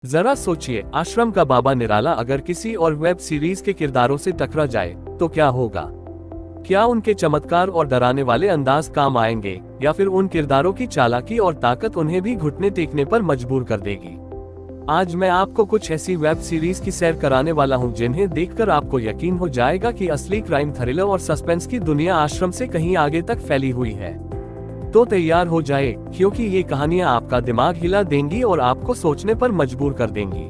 जरा सोचिए, आश्रम का बाबा निराला अगर किसी और वेब सीरीज के किरदारों से टकरा जाए तो क्या होगा। क्या उनके चमत्कार और डराने वाले अंदाज काम आएंगे, या फिर उन किरदारों की चालाकी और ताकत उन्हें भी घुटने टेकने पर मजबूर कर देगी। आज मैं आपको कुछ ऐसी वेब सीरीज की सैर कराने वाला हूं जिन्हें देखकर आपको यकीन हो जाएगा कि असली क्राइम थ्रिलर और सस्पेंस की दुनिया आश्रम से कहीं आगे तक फैली हुई है। तो तैयार हो जाए, क्योंकि ये कहानियां आपका दिमाग हिला देंगी और आपको सोचने पर मजबूर कर देंगी।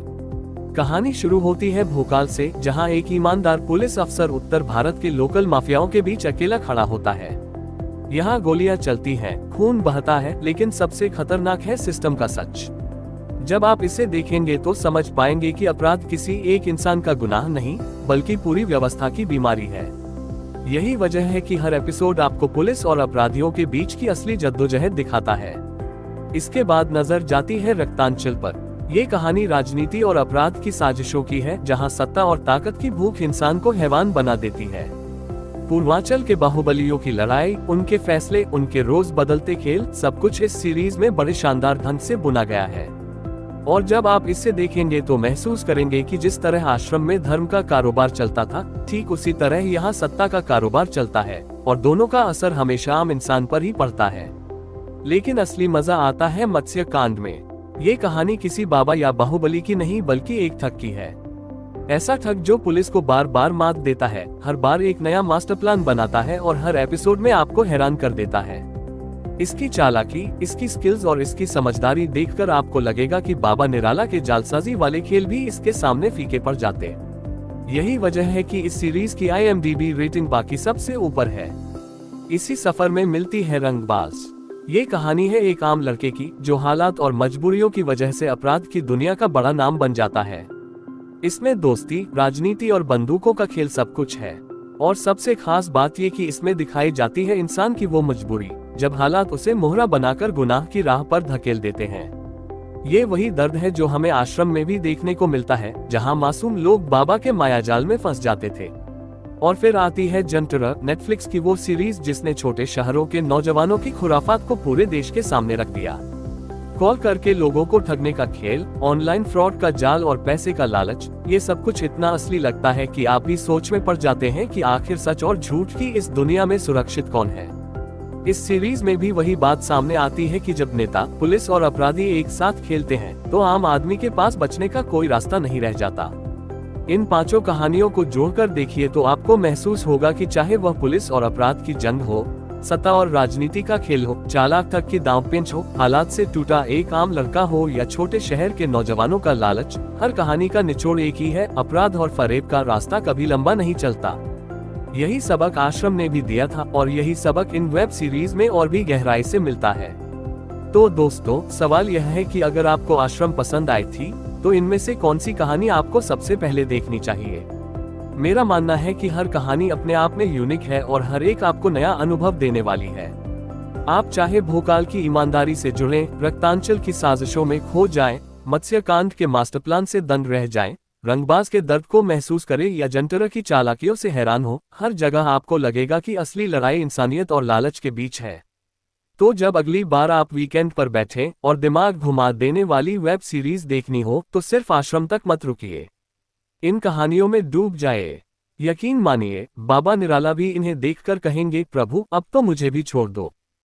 कहानी शुरू होती है भोपाल से, जहां एक ईमानदार पुलिस अफसर उत्तर भारत के लोकल माफियाओं के बीच अकेला खड़ा होता है। यहाँ गोलियां चलती हैं, खून बहता है, लेकिन सबसे खतरनाक है सिस्टम का सच। जब आप इसे देखेंगे तो समझ पाएंगे कि अपराध किसी एक इंसान का गुनाह नहीं, बल्कि पूरी व्यवस्था की बीमारी है। यही वजह है कि हर एपिसोड आपको पुलिस और अपराधियों के बीच की असली जद्दोजहद दिखाता है। इसके बाद नजर जाती है रक्तांचल पर। ये कहानी राजनीति और अपराध की साजिशों की है, जहां सत्ता और ताकत की भूख इंसान को हैवान बना देती है। पूर्वांचल के बाहुबलियों की लड़ाई, उनके फैसले, उनके रोज बदलते खेल, सब कुछ इस सीरीज में बड़े शानदार ढंग से बुना गया है। और जब आप इसे देखेंगे तो महसूस करेंगे कि जिस तरह आश्रम में धर्म का कारोबार चलता था, ठीक उसी तरह यहाँ सत्ता का कारोबार चलता है, और दोनों का असर हमेशा आम इंसान पर ही पड़ता है। लेकिन असली मजा आता है मत्स्य कांड में। ये कहानी किसी बाबा या बाहुबली की नहीं, बल्कि एक ठग की है। ऐसा ठग जो पुलिस को बार बार मात देता है, हर बार एक नया मास्टर प्लान बनाता है और हर एपिसोड में आपको हैरान कर देता है। इसकी चालाकी, इसकी स्किल्स और इसकी समझदारी देखकर आपको लगेगा कि बाबा निराला के जालसाजी वाले खेल भी इसके सामने फीके पड़ जाते। यही वजह है कि इस सीरीज की IMDb रेटिंग बाकी सबसे ऊपर है। इसी सफर में मिलती है रंगबाज। ये कहानी है एक आम लड़के की, जो हालात और मजबूरियों की वजह से अपराध की दुनिया का बड़ा नाम बन जाता है। इसमें दोस्ती, राजनीति और बंदूकों का खेल सब कुछ है। और सबसे खास बात ये कि इसमें दिखाई जाती है इंसान की वो मजबूरी, जब हालात उसे मोहरा बनाकर गुनाह की राह पर धकेल देते हैं। ये वही दर्द है जो हमें आश्रम में भी देखने को मिलता है, जहां मासूम लोग बाबा के मायाजाल में फंस जाते थे। और फिर आती है जंटरर, नेटफ्लिक्स की वो सीरीज जिसने छोटे शहरों के नौजवानों की खुराफात को पूरे देश के सामने रख दिया। कॉल करके लोगों को ठगने का खेल, ऑनलाइन फ्रॉड का जाल और पैसे का लालच, ये सब कुछ इतना असली लगता है कि आप भी सोच में पड़ जाते हैं कि आखिर सच और झूठ की इस दुनिया में सुरक्षित कौन है। इस सीरीज में भी वही बात सामने आती है कि जब नेता, पुलिस और अपराधी एक साथ खेलते हैं तो आम आदमी के पास बचने का कोई रास्ता नहीं रह जाता। इन पांचों कहानियों को जोड़कर देखिए तो आपको महसूस होगा कि चाहे वह पुलिस और अपराध की जंग हो, सत्ता और राजनीति का खेल हो, चालाक ठग की दांवपेच हो, हालात से टूटा एक आम लड़का हो, या छोटे शहर के नौजवानों का लालच, हर कहानी का निचोड़ एक ही है: अपराध और फरेब का रास्ता कभी लंबा नहीं चलता। यही सबक आश्रम ने भी दिया था, और यही सबक इन वेब सीरीज में और भी गहराई से मिलता है। तो दोस्तों, सवाल यह है कि अगर आपको आश्रम पसंद आई थी तो इनमें से कौन सी कहानी आपको सबसे पहले देखनी चाहिए। मेरा मानना है कि हर कहानी अपने आप में यूनिक है और हर एक आपको नया अनुभव देने वाली है। आप चाहे भोकाल की ईमानदारी से जुड़ें, रक्तांचल की साजिशों में खो जाएं, मत्स्यकांड के मास्टर प्लान से दंग रह जाएं, रंगबाज के दर्द को महसूस करें या जंटरर की चालाकियों से हैरान हो, हर जगह आपको लगेगा कि असली लड़ाई इंसानियत और लालच के बीच है। तो जब अगली बार आप वीकेंड पर बैठे और दिमाग घुमा देने वाली वेब सीरीज देखनी हो तो सिर्फ आश्रम तक मत रुकिए, इन कहानियों में डूब जाए। यकीन मानिए, बाबा निराला भी इन्हें देखकर कहेंगे, प्रभु अब तो मुझे भी छोड़ दो।